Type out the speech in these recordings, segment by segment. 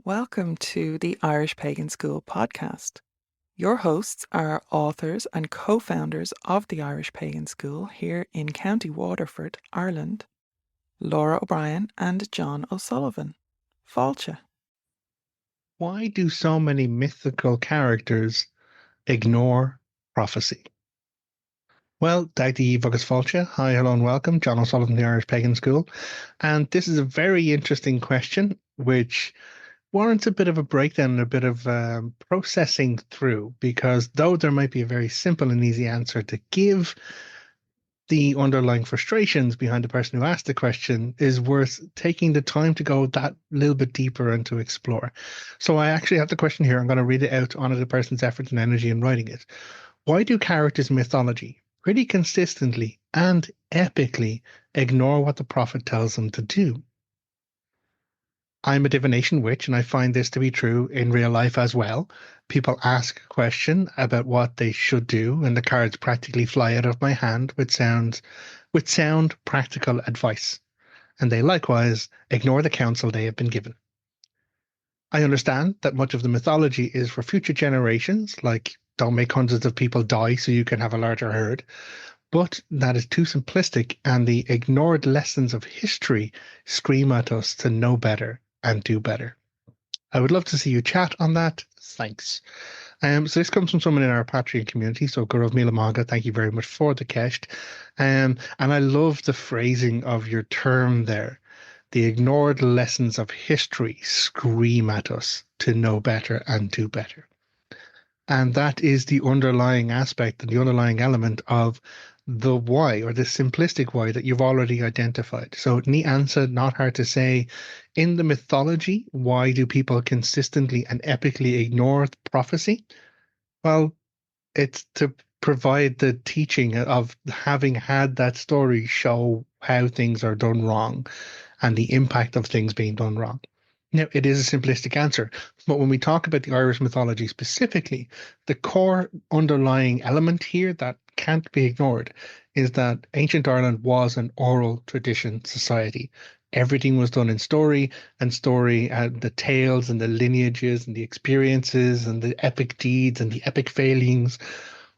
Welcome to the Irish Pagan School podcast. Your hosts are authors and co-founders of the Irish Pagan School here in County Waterford, Ireland, Laura O'Brien and Jon O'Sullivan. Fáilte. Why do so many mythical characters ignore prophecy? Well, Dagda agus fáilte. Hi, hello, and welcome. Jon O'Sullivan, the Irish Pagan School. And this is a very interesting question, which warrants a bit of a breakdown and a bit of processing through, because though there might be a very simple and easy answer to give, the underlying frustrations behind the person who asked the question is worth taking the time to go that little bit deeper and to explore. So I actually have the question here. I'm going to read it out to honor the person's effort and energy in writing it. Why do characters in mythology pretty consistently and epically ignore what the prophet tells them to do? I'm a divination witch, and I find this to be true in real life as well. People ask a question about what they should do, and the cards practically fly out of my hand with sound practical advice. And they likewise ignore the counsel they have been given. I understand that much of the mythology is for future generations, like don't make hundreds of people die so you can have a larger herd. But that is too simplistic, and the ignored lessons of history scream at us to know better and do better. I would love to see you chat on that. Thanks. So this comes from someone in our Patreon community. So Gurav Milamaga, thank you very much for the kesh. And I love the phrasing of your term there. The ignored lessons of history scream at us to know better and do better. And that is the underlying aspect and the underlying element of the why, or the simplistic why that you've already identified. So neat answer, not hard to say. In the mythology, why do people consistently and epically ignore prophecy? Well, it's to provide the teaching of having had that story show how things are done wrong and the impact of things being done wrong. Now, it is a simplistic answer, but when we talk about the Irish mythology specifically, the core underlying element here that can't be ignored is that ancient Ireland was an oral tradition society. Everything was done in story, and the tales and the lineages and the experiences and the epic deeds and the epic failings,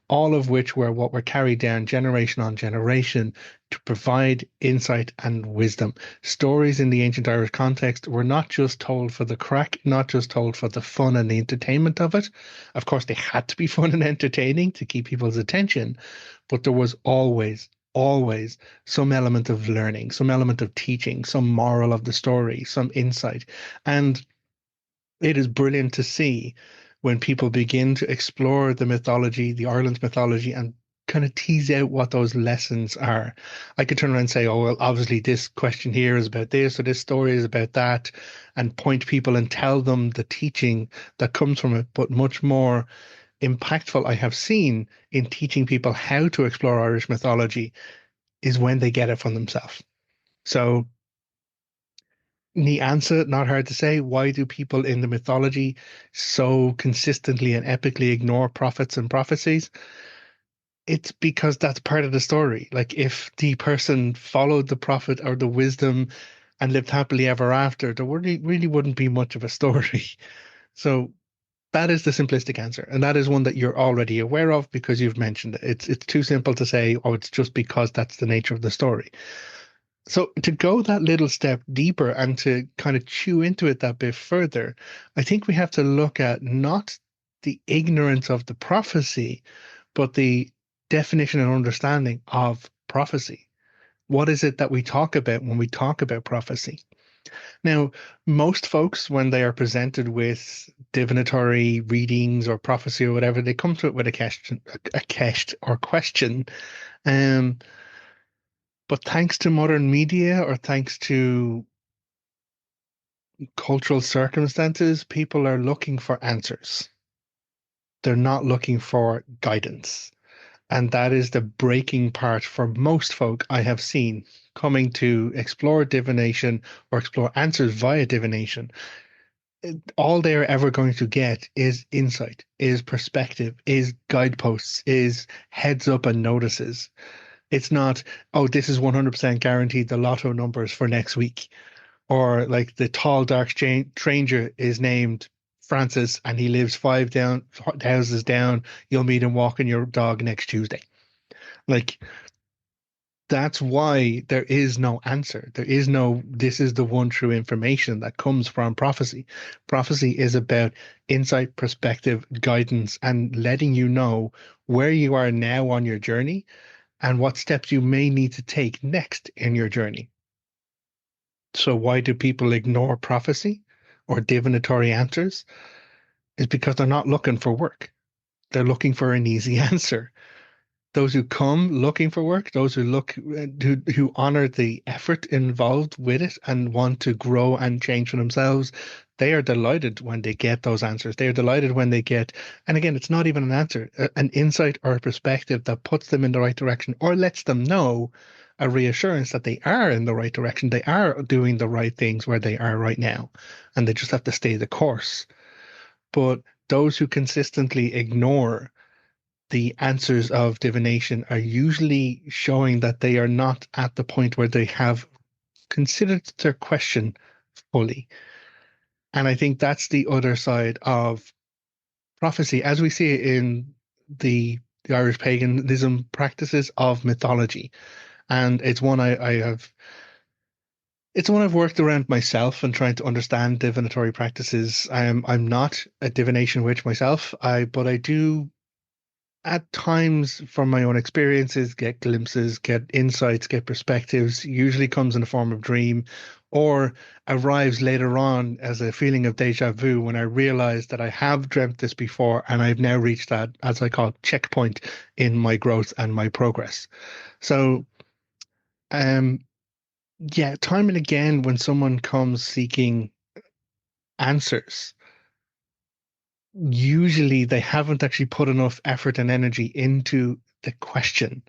all of which were what were carried down generation on generation to provide insight and wisdom. Stories in the ancient Irish context were not just told for the crack, not just told for the fun and the entertainment of it. Of course, they had to be fun and entertaining to keep people's attention, but there was always some element of learning, some element of teaching, some moral of the story, some insight. And it is brilliant to see when people begin to explore the mythology, the Ireland's mythology, and kind of tease out what those lessons are. I could turn around and say, oh, well, obviously this question here is about this, or this story is about that, and point people and tell them the teaching that comes from it. But much more impactful I have seen in teaching people how to explore Irish mythology is when they get it from themselves. So the answer, not hard to say. Why do people in the mythology so consistently and epically ignore prophets and prophecies? It's because that's part of the story. Like if the person followed the prophet or the wisdom and lived happily ever after, there really wouldn't be much of a story. So that is the simplistic answer. And that is one that you're already aware of because you've mentioned it. It's too simple to say, oh, it's just because that's the nature of the story. So to go that little step deeper and to kind of chew into it that bit further, I think we have to look at not the ignorance of the prophecy, but the definition and understanding of prophecy. What is it that we talk about when we talk about prophecy? Now, most folks, when they are presented with divinatory readings or prophecy or whatever, they come to it with a question. But thanks to modern media or thanks to cultural circumstances, people are looking for answers. They're not looking for guidance. And that is the breaking part for most folk I have seen coming to explore divination or explore answers via divination. All they're ever going to get is insight, is perspective, is guideposts, is heads up and notices. It's not, oh, this is 100% guaranteed the lotto numbers for next week. Or like the tall, dark stranger is named Francis and he lives houses down. You'll meet him walking your dog next Tuesday. Like, that's why there is no answer. There is no, this is the one true information that comes from prophecy. Prophecy is about insight, perspective, guidance, and letting you know where you are now on your journey and what steps you may need to take next in your journey. So, why do people ignore prophecy or divinatory answers? Is because they're not looking for work. They're looking for an easy answer. Those who come looking for work, those who who honor the effort involved with it and want to grow and change for themselves, they are delighted when they get those answers. They are delighted when they get, and again, it's not even an answer, an insight or a perspective that puts them in the right direction or lets them know a reassurance that they are in the right direction. They are doing the right things where they are right now, and they just have to stay the course. But those who consistently ignore the answers of divination are usually showing that they are not at the point where they have considered their question fully. And I think that's the other side of prophecy, as we see it in the Irish paganism practices of mythology. And it's one I've worked around myself and trying to understand divinatory practices. I'm not a divination witch myself, but I do at times from my own experiences get glimpses, get insights, get perspectives, usually comes in the form of dream or arrives later on as a feeling of deja vu when I realize that I have dreamt this before and I've now reached that, as I call it, checkpoint in my growth and my progress. So, um, yeah, time and again, when someone comes seeking answers, usually they haven't actually put enough effort and energy into the question.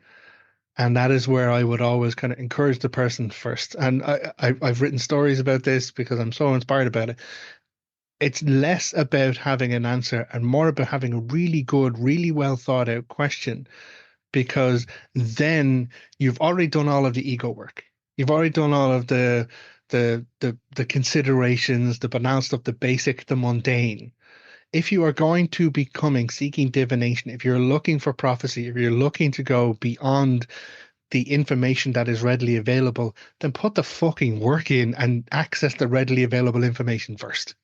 And that is where I would always kind of encourage the person first. And I've written stories about this because I'm so inspired about it. It's less about having an answer and more about having a really good, really well thought out question, because then you've already done all of the ego work. You've already done all of the considerations, the banal stuff, the basic, the mundane. If you are going to be seeking divination, if you're looking for prophecy, if you're looking to go beyond the information that is readily available, then put the fucking work in and access the readily available information first.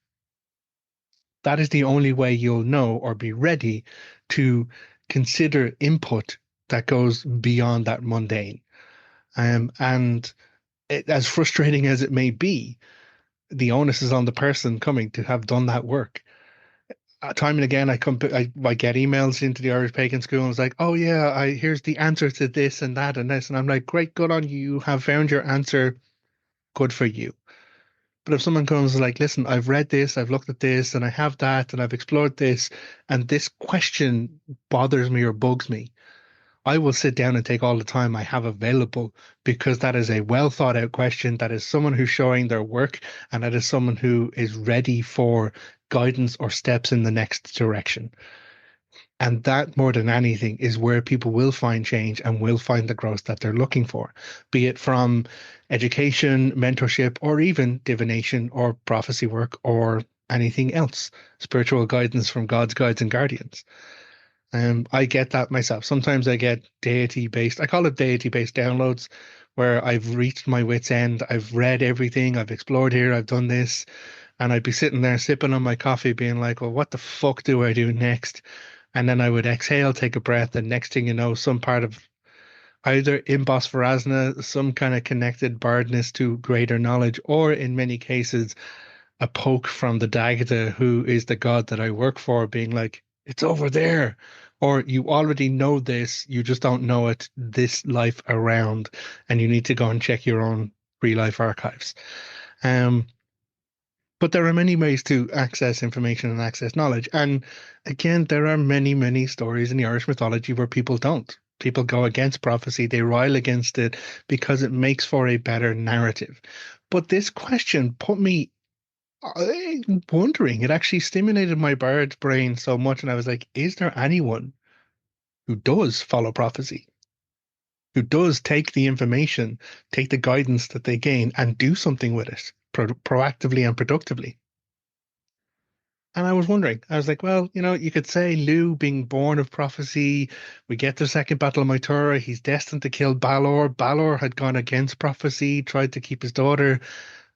That is the only way you'll know or be ready to consider input that goes beyond that mundane. And as frustrating as it may be, the onus is on the person coming to have done that work. Time and again, I get emails into the Irish Pagan School and it's like, oh yeah, here's the answer to this and that and this, and I'm like, great, good on you, you have found your answer, good for you. But if someone comes like, listen, I've read this, I've looked at this, and I have that, and I've explored this, and this question bothers me or bugs me, I will sit down and take all the time I have available because that is a well thought out question. That is someone who's showing their work, and that is someone who is ready for guidance or steps in the next direction. And that, more than anything, is where people will find change and will find the growth that they're looking for, be it from education, mentorship, or even divination or prophecy work or anything else, spiritual guidance from God's guides and guardians. I get that myself. Sometimes I get deity-based, I call it deity-based downloads, where I've reached my wit's end. I've read everything, I've explored here, I've done this, and I'd be sitting there sipping on my coffee, being like, well, what the fuck do I do next? And then I would exhale, take a breath, and next thing you know, some part of either Imbos Varasna, some kind of connected bardness to greater knowledge, or in many cases, a poke from the Dagda, who is the god that I work for, being like, it's over there. Or you already know this, you just don't know it this life around, and you need to go and check your own real life archives. Um, but there are many ways to access information and access knowledge. And again, there are many, many stories in the Irish mythology where people don't. People go against prophecy, they rile against it because it makes for a better narrative. But this question put me wondering. It actually stimulated my bird's brain so much. And I was like, is there anyone who does follow prophecy, who does take the information, take the guidance that they gain and do something with it? proactively and productively. And I was wondering, I was like, well, you could say Lugh being born of prophecy, we get the Second Battle of Moytura, he's destined to kill Balor. Balor had gone against prophecy, tried to keep his daughter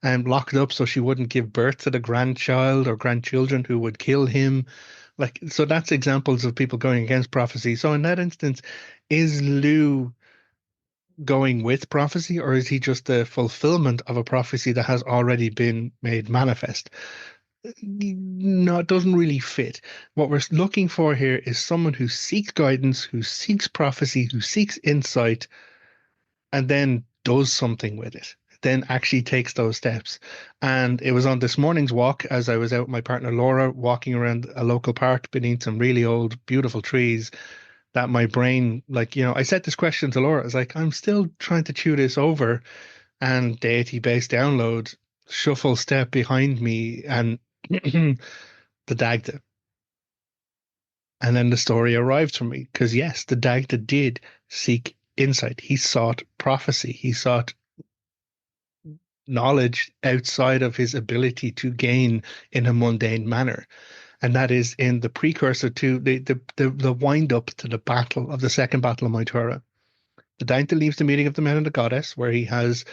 locked up so she wouldn't give birth to the grandchild or grandchildren who would kill him. Like, so that's examples of people going against prophecy. So in that instance, is Lugh going with prophecy, or is he just the fulfillment of a prophecy that has already been made manifest? No, it doesn't really fit. What we're looking for here is someone who seeks guidance, who seeks prophecy, who seeks insight, and then does something with it, then actually takes those steps. And it was on this morning's walk as I was out with my partner Laura walking around a local park beneath some really old, beautiful trees that my brain, like, I said this question to Laura. I was like, I'm still trying to chew this over, and deity-based download, shuffle step behind me, and the Dagda. And then the story arrived for me because, yes, the Dagda did seek insight. He sought prophecy. He sought knowledge outside of his ability to gain in a mundane manner. And that is in the precursor to the wind up to the battle of the Second Battle of Moytura. The Dagda leaves the meeting of the men and the goddess, where he has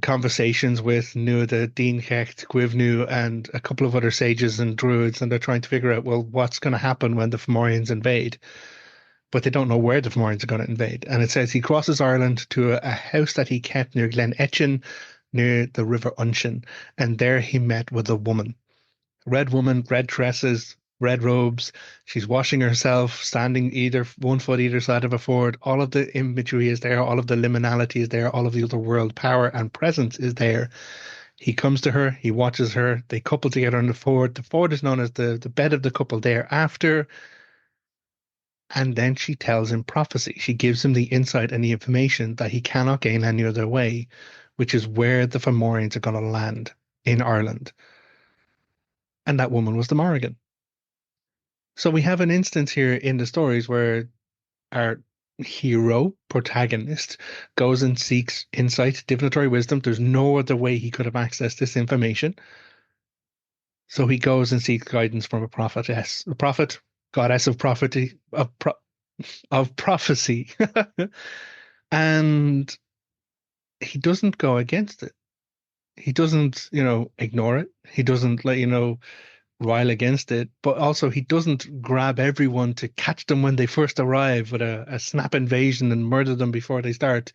conversations with Nuada, Dean Hecht, Gwivnu, and a couple of other sages and druids, and they're trying to figure out, well, what's going to happen when the Fomorians invade. But they don't know where the Fomorians are going to invade. And it says he crosses Ireland to a house that he kept near Glen Etchin, near the River Unshin, and there he met with a woman. Red woman, red tresses, red robes. She's washing herself, standing either one foot either side of a ford. All of the imagery is there, all of the liminality is there, all of the otherworld power and presence is there. He comes to her, he watches her, they couple together on the ford. The ford is known as the bed of the couple thereafter. And then she tells him prophecy. She gives him the insight and the information that he cannot gain any other way, which is where the Fomorians are going to land in Ireland. And that woman was the Morrigan. So we have an instance here in the stories where our hero, protagonist, goes and seeks insight, divinatory wisdom. There's no other way he could have accessed this information. So he goes and seeks guidance from a prophetess, a prophet, goddess of prophecy, of prophecy. And he doesn't go against it. He doesn't, ignore it. He doesn't rile against it, but also he doesn't grab everyone to catch them when they first arrive with a snap invasion and murder them before they start.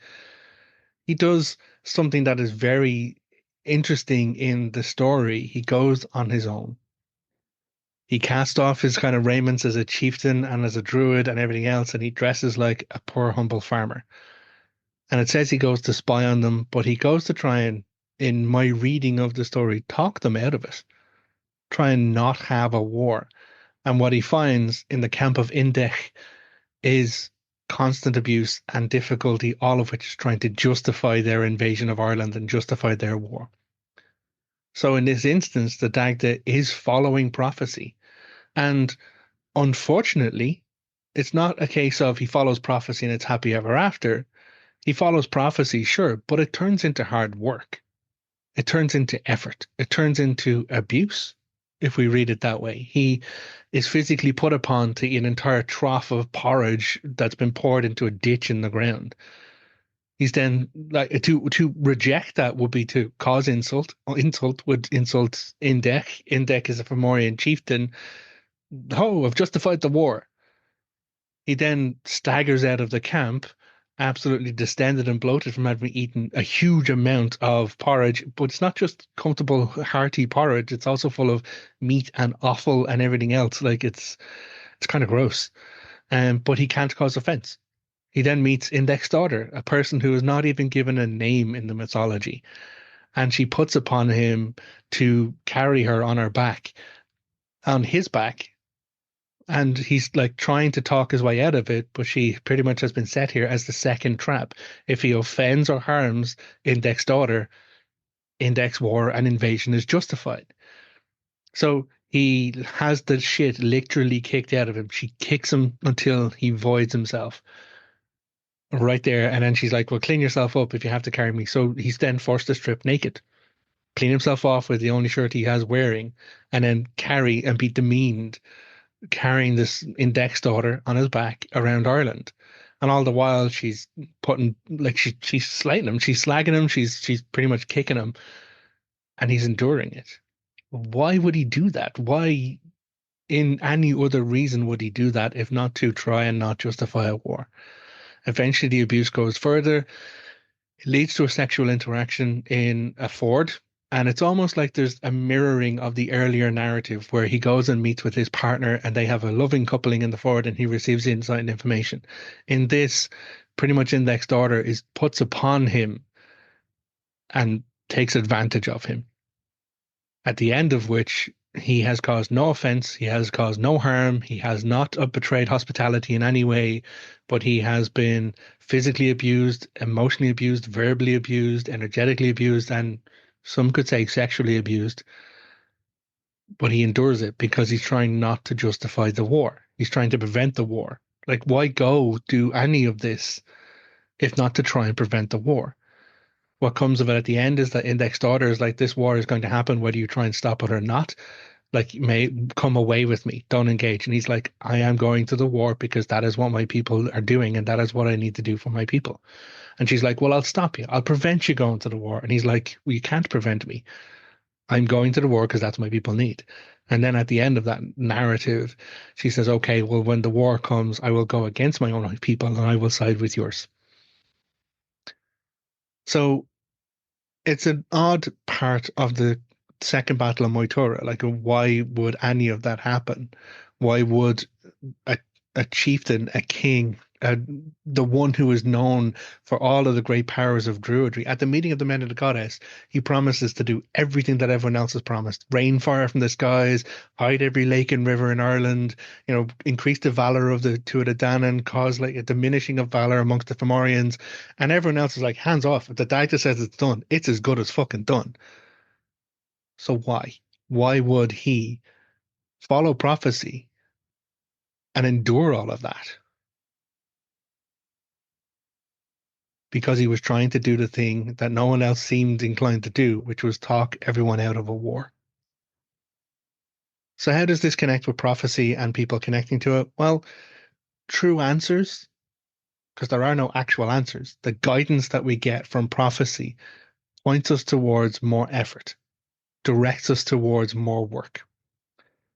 He does something that is very interesting in the story. He goes on his own. He casts off his kind of raiments as a chieftain and as a druid and everything else, and he dresses like a poor, humble farmer. And it says he goes to spy on them, but he goes to try and, in my reading of the story, talk them out of it. Try and not have a war. And what he finds in the camp of Indech is constant abuse and difficulty, all of which is trying to justify their invasion of Ireland and justify their war. So in this instance, the Dagda is following prophecy. And unfortunately, it's not a case of he follows prophecy and it's happy ever after. He follows prophecy, sure, but it turns into hard work. It turns into effort. It turns into abuse, if we read it that way. He is physically put upon to an entire trough of porridge that's been poured into a ditch in the ground. He's then like to reject that would be to cause insult. Insult would insult Indech. Indech is a Fomorian chieftain. Oh, I've justified the war. He then staggers out of the camp, absolutely distended and bloated from having eaten a huge amount of porridge. But it's not just comfortable, hearty porridge. It's also full of meat and offal and everything else. Like it's kind of gross. But he can't cause offense. He then meets Indech's daughter, a person who is not even given a name in the mythology. And she puts upon him to carry her on her back, on his back, and he's like trying to talk his way out of it, but she pretty much has been set here as the second trap. If he offends or harms Indech's daughter, Indech's war and invasion is justified. So he has the shit literally kicked out of him. She kicks him until he voids himself. Right there. And then she's like, well, clean yourself up if you have to carry me. So he's then forced to strip naked. clean himself off with the only shirt he has wearing, and then carry and be demeaned carrying this index daughter on his back around Ireland. And all the while she's putting like she's slighting him, she's slagging him, she's pretty much kicking him, and he's enduring it. Why would he do that? Why in any other reason would he do that if not to try and not justify a war? Eventually the abuse goes further. It leads to a sexual interaction in a ford. And it's almost like there's a mirroring of the earlier narrative where he goes and meets with his partner and they have a loving coupling in the ford and he receives insight and information. In this, pretty much Index Daughter is puts upon him and takes advantage of him. At the end of which he has caused no offense, he has caused no harm, he has not betrayed hospitality in any way, but he has been physically abused, emotionally abused, verbally abused, energetically abused, and some could say sexually abused. But he endures it because he's trying not to justify the war. He's trying to prevent the war. Like, why go do any of this if not to try and prevent the war? What comes of it at the end is that Index Daughter is like, this war is going to happen whether you try and stop it or not. Like, may come away with me, don't engage. And he's like, I am going to the war because that is what my people are doing and that is what I need to do for my people. And she's like, well, I'll stop you, I'll prevent you going to the war. And he's like, well, you can't prevent me, I'm going to the war because that's what my people need. And then at the end of that narrative she says, okay, well, when the war comes I will go against my own people and I will side with yours. So it's an odd part of the second battle of Moytura. Like, why would any of that happen? Why would a, a chieftain, a king, the one who is known for all of the great powers of druidry, at the meeting of the men of the goddess, he promises to do everything that everyone else has promised: rain fire from the skies, hide every lake and river in Ireland, increase the valor of the Tuatha Dé Danann, cause like a diminishing of valor amongst the Fomorians, and everyone else is like, hands off. If the Dagda says it's done, it's as good as fucking done. So why? Why would he follow prophecy and endure all of that? Because he was trying to do the thing that no one else seemed inclined to do, which was talk everyone out of a war. So how does this connect with prophecy and people connecting to it? Well, true answers, because there are no actual answers. The guidance that we get from prophecy points us towards more effort, directs us towards more work.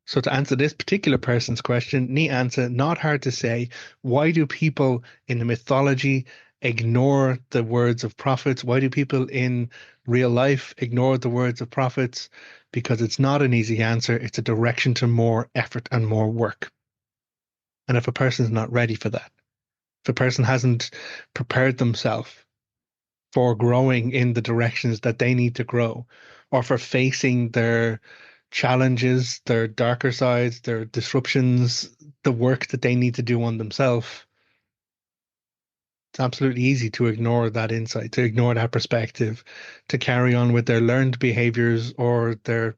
So to answer this particular person's question, neat answer, not hard to say. Why do people in the mythology ignore the words of prophets? Why do people in real life ignore the words of prophets? Because it's not an easy answer. It's a direction to more effort and more work. And if a person's not ready for that, if a person hasn't prepared themselves for growing in the directions that they need to grow, or for facing their challenges, their darker sides, their disruptions, the work that they need to do on themselves, it's absolutely easy to ignore that insight, to ignore that perspective, to carry on with their learned behaviors or their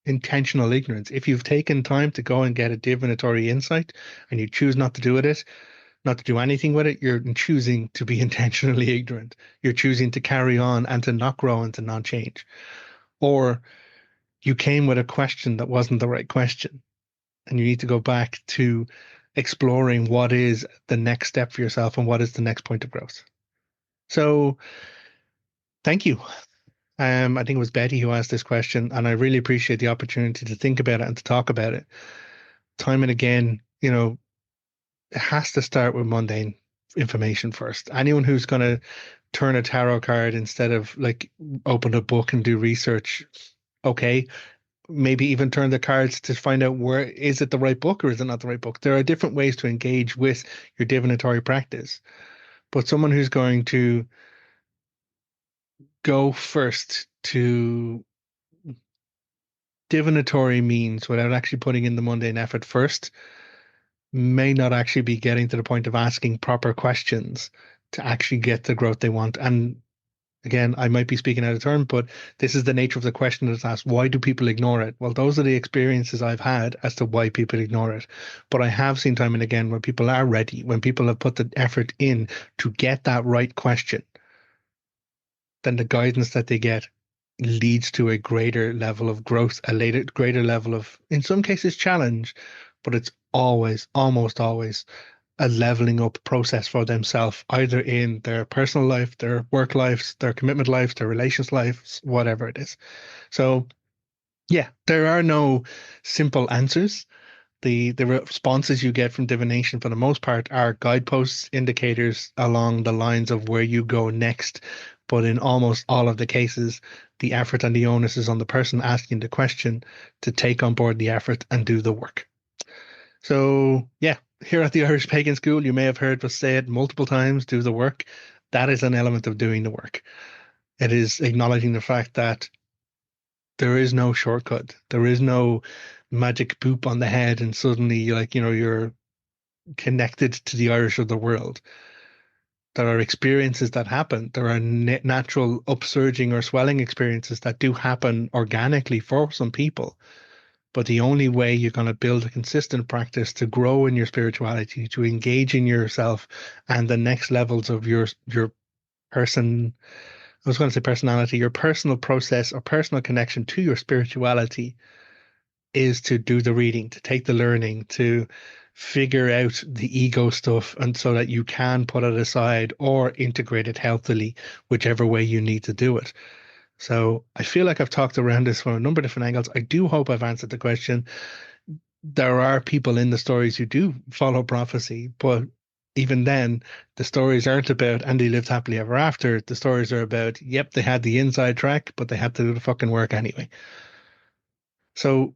intentional ignorance. If you've taken time to go and get a divinatory insight and you choose not to do it, not to do anything with it, you're choosing to be intentionally ignorant. You're choosing to carry on and to not grow and to not change. Or you came with a question that wasn't the right question, and you need to go back to exploring what is the next step for yourself and what is the next point of growth. So thank you. I think it was Betty who asked this question, and I really appreciate the opportunity to think about it and to talk about it. Time and again, it has to start with mundane information first. Anyone who's going to turn a tarot card instead of like open a book and do research, okay, maybe even turn the cards to find out where is it the right book or is it not the right book. There are different ways to engage with your divinatory practice, but someone who's going to go first to divinatory means without actually putting in the mundane effort first may not actually be getting to the point of asking proper questions to actually get the growth they want. And again, I might be speaking out of turn, but this is the nature of the question that's asked. Why do people ignore it? Well, those are the experiences I've had as to why people ignore it. But I have seen time and again when people are ready, when people have put the effort in to get that right question, then the guidance that they get leads to a greater level of growth, a later, greater level of, in some cases, challenge, but it's always, almost always, a leveling up process for themselves, either in their personal life, their work lives, their commitment lives, their relations lives, whatever it is. So, yeah, there are no simple answers. The responses you get from divination for the most part are guideposts, indicators along the lines of where you go next. But in almost all of the cases, the effort and the onus is on the person asking the question to take on board the effort and do the work. So, yeah, here at the Irish Pagan School, you may have heard us say it multiple times, do the work. That is an element of doing the work. It is acknowledging the fact that there is no shortcut. There is no magic boop on the head and suddenly you're connected to the Irish of the world. There are experiences that happen. There are natural upsurging or swelling experiences that do happen organically for some people. But the only way you're going to build a consistent practice to grow in your spirituality, to engage in yourself and the next levels of your person, I was going to say personality, your personal process or personal connection to your spirituality is to do the reading, to take the learning, to figure out the ego stuff, and so that you can put it aside or integrate it healthily, whichever way you need to do it. So I feel like I've talked around this from a number of different angles. I do hope I've answered the question. There are people in the stories who do follow prophecy, but even then, the stories aren't about and they lived happily ever after. The stories are about, yep, they had the inside track, but they had to do the fucking work anyway. So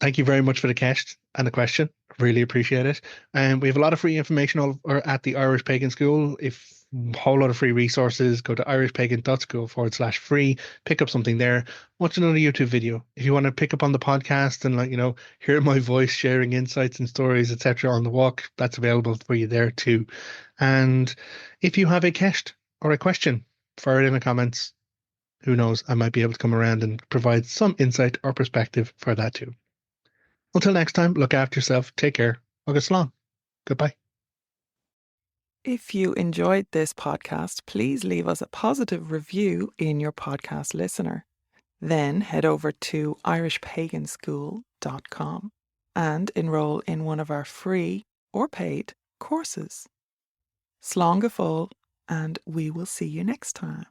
thank you very much for the cast and the question. Really appreciate it. And we have a lot of free information at the Irish Pagan School. If a whole lot of free resources, go to irishpagan.school/free, pick up something there, watch another YouTube video. If you want to pick up on the podcast and hear my voice sharing insights and stories, etc. on the walk, that's available for you there too. And if you have a cast or a question, fire it in the comments. Who knows? I might be able to come around and provide some insight or perspective for that too. Until next time, look after yourself. Take care. Agus Slán. Goodbye. If you enjoyed this podcast, please leave us a positive review in your podcast listener. Then head over to irishpaganschool.com and enroll in one of our free or paid courses. Slán go fóill, and we will see you next time.